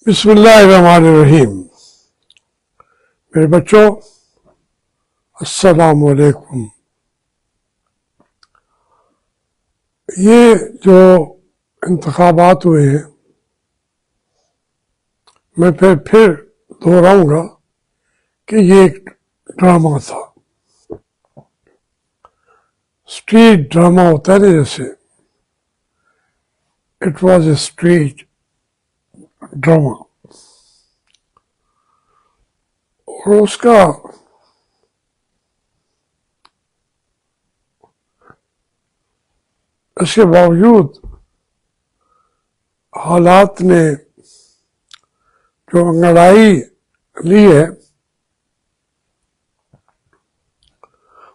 بسم اللہ الرحمن الرحیم۔ میرے بچوں السلام علیکم۔ یہ جو انتخابات ہوئے ہیں، میں پھر دہراؤں گا کہ یہ ایک ڈرامہ تھا۔ اسٹریٹ ڈرامہ ہوتا ہے نا، جیسے it was a straight drama, اور اس کا اس کے باوجود حالات نے جو انگڑائی لی ہے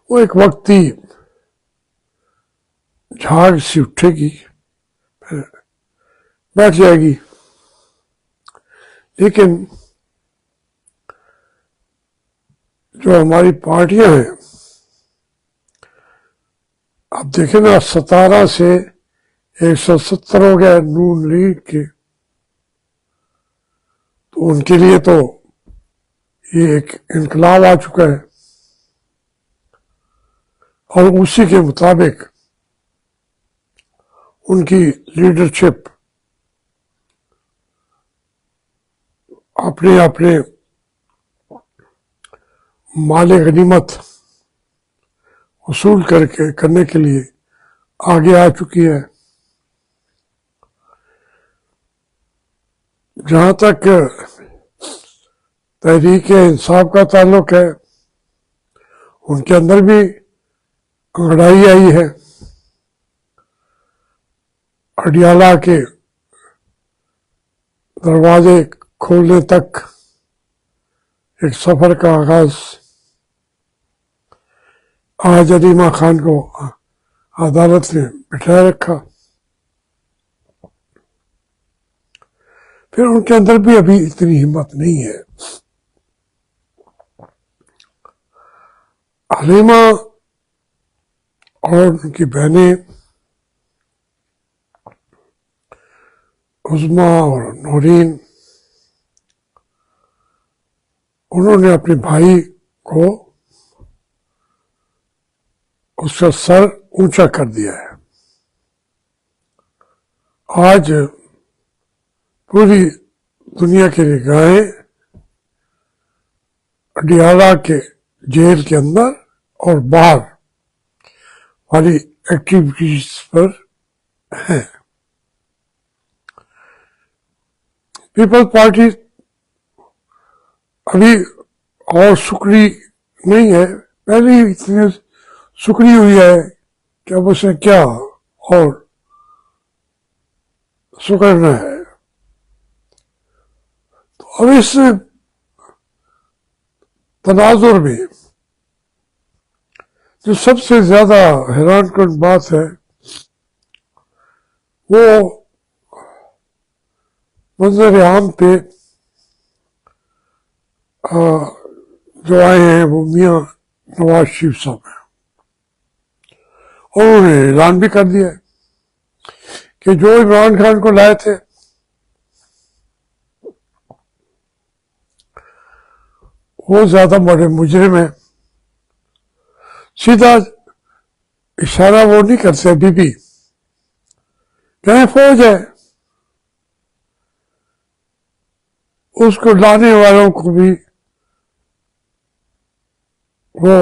وہ ایک وقتی جھاگ سی اٹھے گی، پھر بیٹھ جائے گی۔ لیکن جو ہماری پارٹیاں ہیں، اب دیکھیں نا، 17 سے 170 ہو گئے نون لیگ کے، تو ان کے لیے تو یہ ایک انقلاب آ چکا ہے، اور اسی کے مطابق ان کی لیڈرشپ اپنے اپنے مال غنیمت وصول کرنے کے لیے آگے آ چکی ہے۔ جہاں تک تحریک انصاف کا تعلق ہے، ان کے اندر بھی انگڑائی آئی ہے۔ اڈیالہ کے دروازے کھولنے تک ایک سفر کا آغاز، آج علیمہ خان کو عدالت نے بٹھائے رکھا، پھر ان کے اندر بھی ابھی اتنی ہمت نہیں ہے۔ علیمہ اور ان کی بہنیں عظمیٰ اور نورین، انہوں نے اپنے بھائی کو اس کا سر اونچا کر دیا ہے۔ آج پوری دنیا کی نگاہیں اڈیالہ کے جیل کے اندر اور باہر والی ایکٹیویٹیز پر ہیں۔ پیپل پارٹی ابھی اور سکڑی نہیں ہے، پہلے ہی اتنی سکڑی ہوئی ہے کہ اب اسے کیا اور سکڑنا ہے۔ تو اب اس تناظر میں جو سب سے زیادہ حیران کن بات ہے، وہ منظر عام پہ جو آئے ہیں وہ میاں نواز شریف صاحب ہیں، اور انہوں نے اعلان بھی کر دیا کہ جو عمران خان کو لائے تھے وہ زیادہ بڑے مجرم ہیں۔ سیدھا اشارہ وہ نہیں کرتے، ابھی بھی کہیں فوج ہے، اس کو لانے والوں کو بھی وہ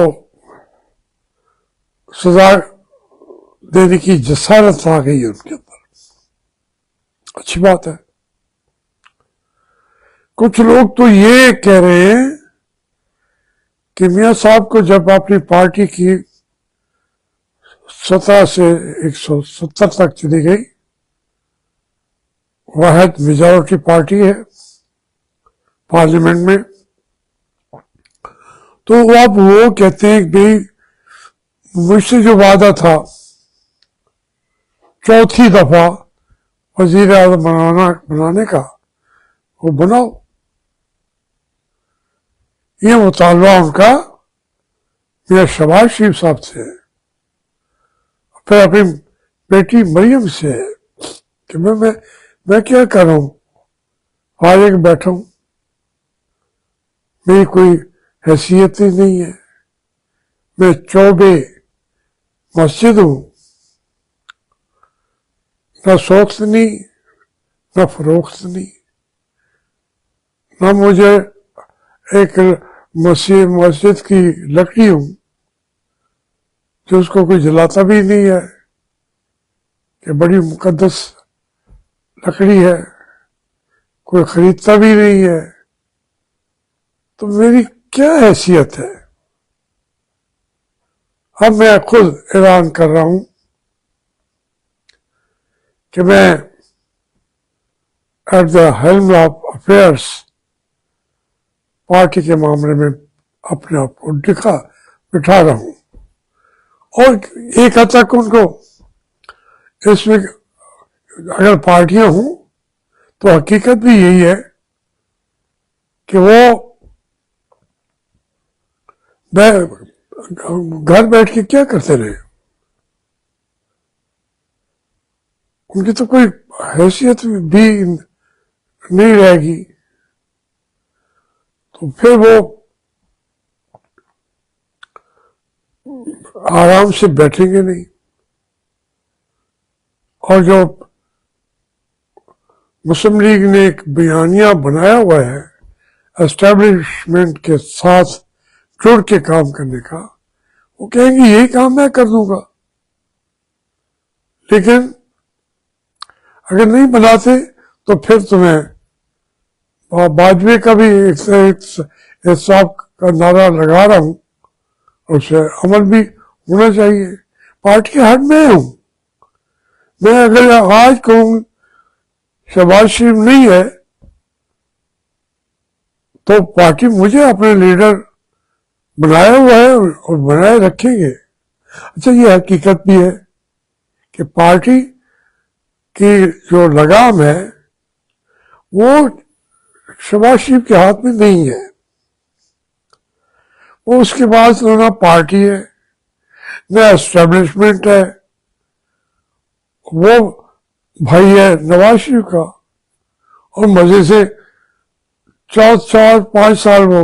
سزا دینے کی جسارت آ گئی ہے ان کے اندر۔ اچھی بات ہے۔ کچھ لوگ تو یہ کہہ رہے ہیں کہ میاں صاحب کو جب اپنی پارٹی کی 17 سے 170 تک چلی گئی، واحد میجورٹی پارٹی ہے پارلیمنٹ میں، تو اب وہ کہتے ہیں کہ بھئی مجھ سے جو وعدہ تھا 4تھی دفعہ وزیر اعظم بنانے کا، وہ بناؤ۔ یہ مطالبہ ان کا میاں شہباز شریف صاحب سے ہے، پھر اپنی بیٹی مریم سے ہے کہ میں کیا کروں، فارغ بیٹھا ہوں، میری کوئی حیثیت ہی نہیں ہے، میں چوبے مسجد ہوں، نہ سوخت نہیں نہ فروخت نہیں، نہ مجھے ایک مسجد کی لکڑی ہوں جو اس کو کوئی جلاتا بھی نہیں ہے کہ بڑی مقدس لکڑی ہے، کوئی خریدتا بھی نہیں ہے، تو میری کیا حیثیت ہے؟ اب میں خود اعلان کر رہا ہوں کہ میں at the helm of affairs party کے معاملے میں اپنے آپ کو بٹھا رہا ہوں، اور ایک حد تک ان کو اس میں اگر پارٹیاں ہوں تو حقیقت بھی یہی ہے کہ وہ گھر بیٹھ کے کیا کرتے رہے، ان کی تو کوئی حیثیت بھی نہیں رہے گی، تو پھر وہ آرام سے بیٹھیں گے نہیں، اور جو مسلم لیگ نے ایک بیانیہ بنایا ہوا ہے اسٹیبلشمنٹ کے ساتھ جڑ کے کام کرنے کا، وہ کہیں گے یہی کام میں کر دوں گا، لیکن اگر نہیں بناتے تو پھر تمہیں باجوے کا بھی احتساب کا نعرہ لگا رہا ہوں، اور اس سے عمل بھی ہونا چاہیے۔ پارٹی کے ہیڈ میں ہوں، میں اگر آج کہوں شہباز شریف نہیں ہے تو پارٹی مجھے اپنے لیڈر بنایا ہوا ہے اور بنائے رکھیں گے۔ اچھا، یہ حقیقت بھی ہے کہ پارٹی کی جو لگام ہے وہ شہباز شریف کے ہاتھ میں نہیں ہے، وہ اس کے بعد نہ پارٹی ہے نہ اسٹیبلشمنٹ ہے، وہ بھائی ہے نواز شریف کا، اور مزے سے 4-5 سال وہ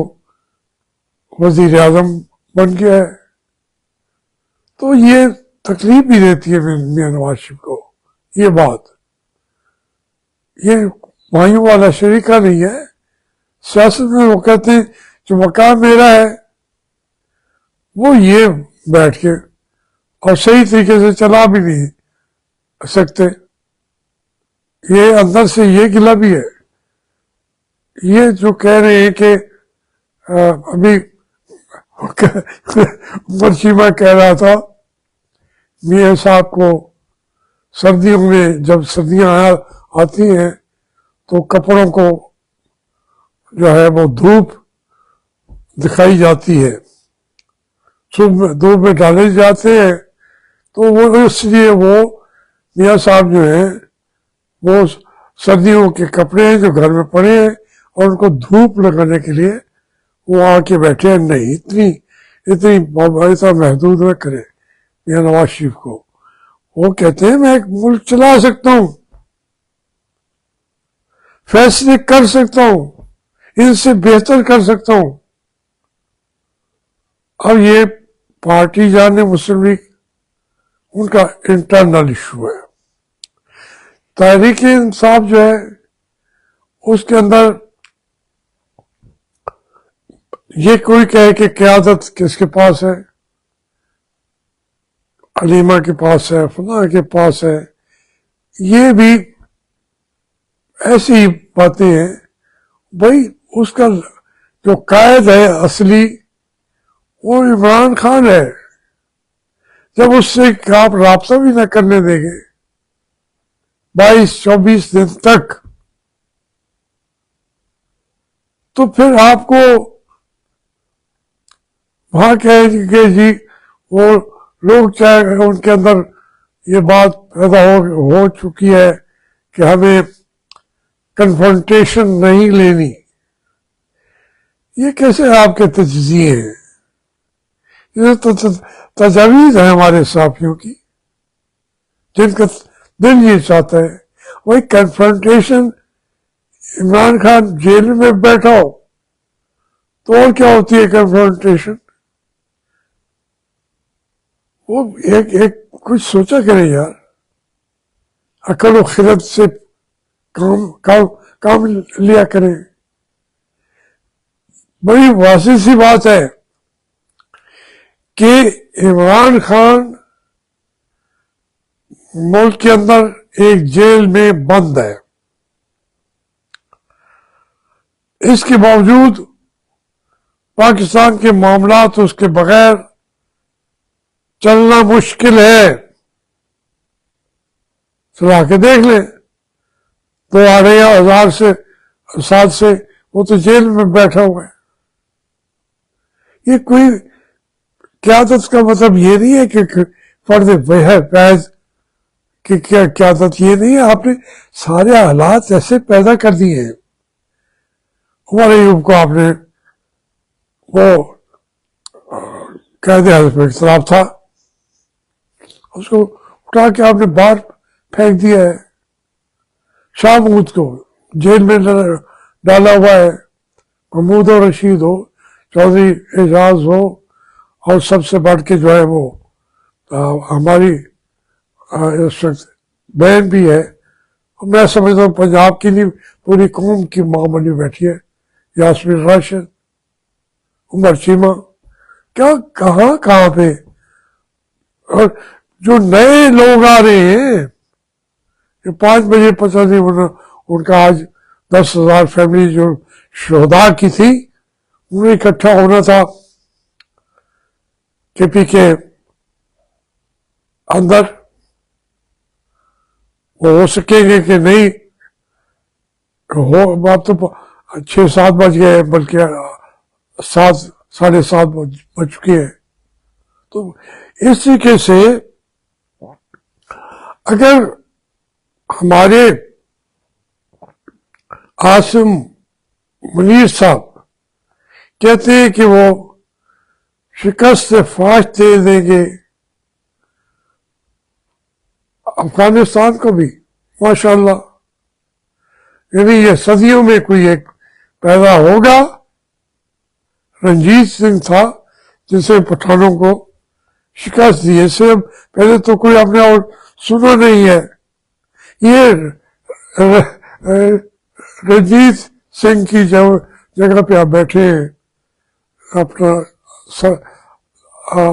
وزیر اعظم بن گیا ہے، تو یہ تکلیف بھی دیتی ہے میاں نواز شریف کو۔ یہ بات یہ بھائیوں والا شریکہ نہیں ہے سیاست میں، وہ کہتے ہیں جو مقام میرا ہے وہ یہ بیٹھ کے اور صحیح طریقے سے چلا بھی نہیں سکتے، یہ اندر سے یہ گلہ بھی ہے۔ یہ جو کہہ رہے ہیں کہ ابھی مرشیمہ کہہ رہا تھا میاں صاحب کو سردیوں میں جب سردیاں آتی ہیں تو کپڑوں کو جو ہے وہ دھوپ دکھائی جاتی ہے، دھوپ میں ڈالے جاتے ہیں، تو وہ اس لیے وہ میاں صاحب جو ہیں وہ سردیوں کے کپڑے ہیں جو گھر میں پڑے ہیں اور ان کو دھوپ لگانے کے لیے وہ آ کے بیٹھے ہیں۔ نہیں، اتنا محدود نہ کرے میاں نواز شریف کو۔ وہ کہتے ہیں میں ایک ملک چلا سکتا ہوں، فیصلے کر سکتا ہوں، ان سے بہتر کر سکتا ہوں۔ اب یہ پارٹی جانے مسلم لیگ ان کا انٹرنل ایشو ہے۔ تحریک انصاف جو ہے اس کے اندر یہ کوئی کہے کہ قیادت کس کے پاس ہے، علیمہ کے پاس ہے، فلاں کے پاس ہے، یہ بھی ایسی باتیں ہیں۔ بھائی اس کا جو قائد ہے اصلی وہ عمران خان ہے، جب اس سے آپ رابطہ بھی نہ کرنے دیں گے 22-24 دن تک، تو پھر آپ کو وہاں کہیں گے جی وہ لوگ چاہے ان کے اندر یہ بات پیدا ہو چکی ہے کہ ہمیں کنفرنٹیشن نہیں لینی۔ یہ کیسے آپ کے تجزیے ہیں؟ یہ تو تجاویز ہیں ہمارے صحافیوں کی جن کا دل یہ چاہتا ہے۔ وہی کنفرنٹیشن عمران خان جیل میں بیٹھا ہو تو اور کیا ہوتی ہے کنفرنٹیشن؟ وہ ایک کچھ سوچا کریں یار، عقل و خرد سے کام لیا کریں. بڑی واضح سی بات ہے کہ عمران خان ملک کے اندر ایک جیل میں بند ہے، اس کے باوجود پاکستان کے معاملات اس کے بغیر چلنا مشکل ہے. چلا کے دیکھ لیں، 2,500 سے 7 سے وہ تو جیل میں بیٹھا ہوا ہے. یہ کوئی قیادت کا مطلب یہ نہیں ہے کہ فرد فیض کی قیادت یہ نہیں ہے. آپ نے سارے حالات ایسے پیدا کر دیے ہیں. عمر ایوب کو آپ نے وہ قید حضرت میں اختلاف تھا، اس کو اٹھا کے آپ نے باہر پھینک دیا ہے. شاہ محمود کو جیل میں ڈالا ہوا ہے. محمود اور رشید ہو، چودھری اعجاز ہو، اور سب سے بڑھ کے جو ہے وہ ہماری اس وقت بہن بھی ہے. میں سمجھتا ہوں پنجاب کی نہیں پوری قوم کی ماں بنی بیٹھی ہے، یاسمین راشد، عمر چیمہ. کیا کہاں پہ؟ اور جو نئے لوگ آ رہے ہیں، 5 بجے پتہ نہیں ان کا آج 10,000 فیملی جو شہداء کی تھی انہیں اکٹھا ہونا تھا کے پی کے اندر. وہ ہو سکیں گے کہ نہیں ہو، اب تو 6-7 بج گئے، بلکہ 7-7:30 بج چکے ہیں. تو اس طریقے سے اگر ہمارے عاصم منیر صاحب کہتے ہیں کہ وہ شکست فاش دے دیں گے افغانستان کو بھی، ماشاءاللہ، یعنی یہ صدیوں میں کوئی ایک پیدا ہوگا. رنجیت سنگھ تھا جس نے پٹھانوں کو شکست دی. اس سے پہلے تو کوئی آپ نے اور سنا نہیں ہے. یہ رنجیت سنگھ کی جگہ پہ آپ بیٹھے ہیں اپنا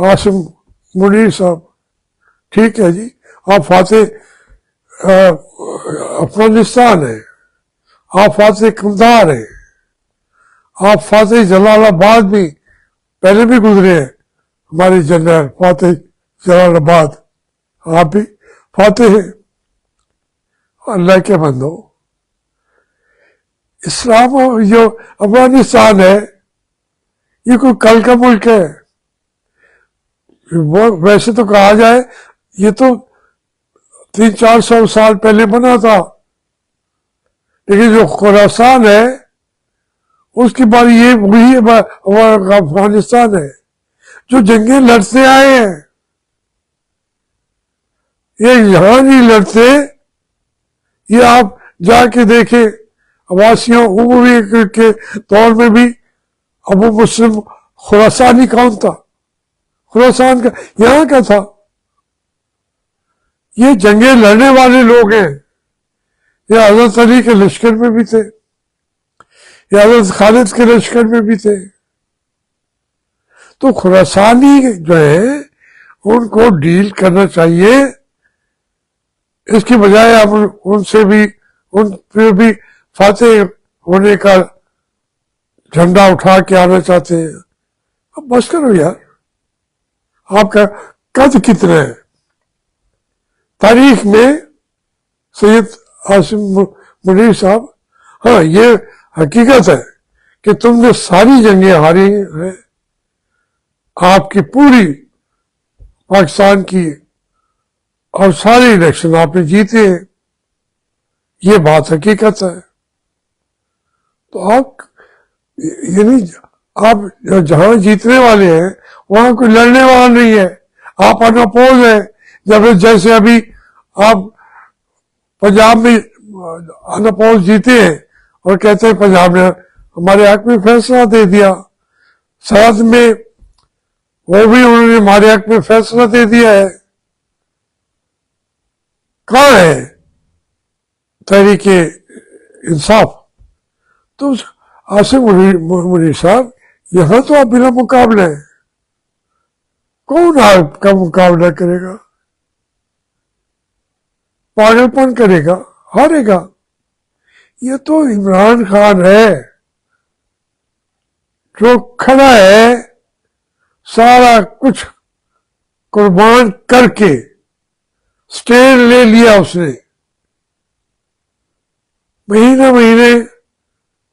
عاصم منیر صاحب. ٹھیک ہے جی، آپ فاتح افغانستان ہیں، آپ فاتح قندھار ہیں، آپ فاتح جلال آباد بھی پہلے بھی گزرے ہیں. ہمارے جنرل فاتح جلال آباد، آپ بھی فاتح ہیں. اللہ کے بندو، اسلام جو افغانستان ہے یہ کوئی کل کا ملک ہے. وہ ویسے تو کہا جائے یہ تو 300-400 سال پہلے بنا تھا، لیکن جو خراسان ہے اس کی بات یہ وہی افغانستان ہے جو جنگیں لڑتے آئے ہیں. یہ یہاں نہیں لڑتے. یہ آپ جا کے دیکھیں عباسیوں عموی کے دور میں بھی ابو مسلم خراسانی کون تھا؟ خراسان کا یہاں کا تھا. یہ جنگیں لڑنے والے لوگ ہیں. یہ حضرت علی کے لشکر میں بھی تھے، یہ حضرت خالد کے لشکر میں بھی تھے. تو خراسانی جو ہے ان کو ڈیل کرنا چاہیے. اس کی بجائے آپ ان سے بھی ان پہ بھی فاتح ہونے کا جھنڈا اٹھا کے آنا چاہتے ہیں. اب بس کرو یار، آپ کا قد کتنا ہے؟ تاریخ میں سید عاصم منیر صاحب، ہاں یہ حقیقت ہے کہ تم نے ساری جنگیں ہاری ہیں. آپ کی پوری پاکستان کی اور سارے الیکشن آپ نے جیتے ہیں، یہ بات حقیقت ہے. تو آپ یعنی آپ جہاں جیتنے والے ہیں وہاں کوئی لڑنے والا نہیں ہے. آپ انپوز ہیں. جب جیسے ابھی آپ پنجاب میں انپوز جیتے ہیں اور کہتے ہیں پنجاب نے ہمارے حق میں فیصلہ دے دیا، سرحد میں وہ بھی انہوں نے ہمارے حق میں فیصلہ دے دیا ہے۔ کہاں ہے تحریک انصاف؟ تو عاصم منیر صاحب یہاں تو آپ بلا مقابلہ ہیں، کون آپ کا مقابلہ کرے گا؟ پاگل پن کرے گا، ہارے گا۔ یہ تو عمران خان ہے جو کھڑا ہے، سارا کچھ قربان کر کے سٹینڈ لے لیا اس نے، مہینے مہینے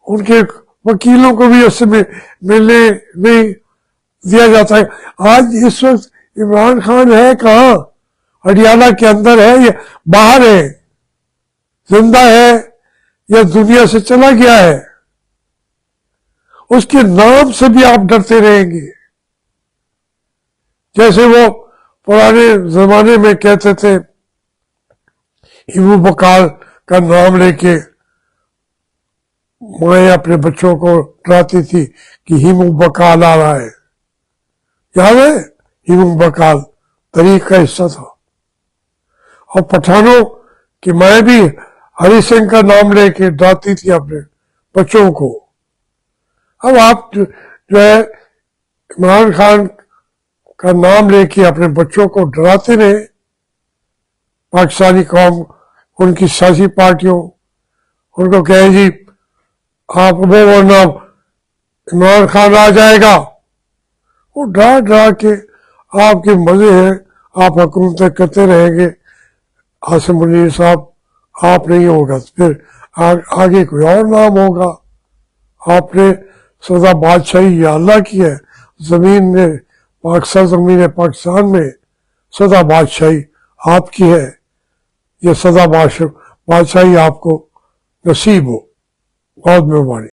ان کے وکیلوں کو بھی اس میں ملنے نہیں دیا جاتا ہے۔ آج اس وقت عمران خان ہے کہاں؟ ہریانہ کے اندر ہے یا باہر ہے؟ زندہ ہے یا دنیا سے چلا گیا ہے؟ اس کے نام سے بھی آپ ڈرتے رہیں گے، جیسے وہ پرانے زمانے میں کہتے تھے، ہیمو بقال کا نام لے کے مائیں اپنے بچوں کو ڈراتی تھی کہ ہیمو بقال آ رہا ہے۔ یاد ہے؟ ہیمو بقال تاریخ کا حصہ تھا۔ اور پٹھانوں کی مائیں بھی ہری سنگھ کا نام لے کے ڈراتی تھی اپنے بچوں کو۔ اب آپ جو ہے عمران خان کا نام لے کے اپنے بچوں کو ڈراتے رہے، پاکستانی قوم، ان کی سیاسی پارٹیوں، ان کو کہیں جی آپ ورنہ عمران خان آ جائے گا، وہ ڈرا ڈرا کے آپ کے مزے ہیں، آپ حکومتیں کرتے رہیں گے۔ عاصم منیر صاحب آپ نہیں ہوگا، پھر آگے کوئی اور نام ہوگا۔ آپ نے سدا بادشاہی یا اللہ کی ہے، زمین نے زمین پاکستان میں سدا بادشاہی آپ کی ہے، یہ سدا بادشاہی آپ کو نصیب ہو۔ بہت مہربانی۔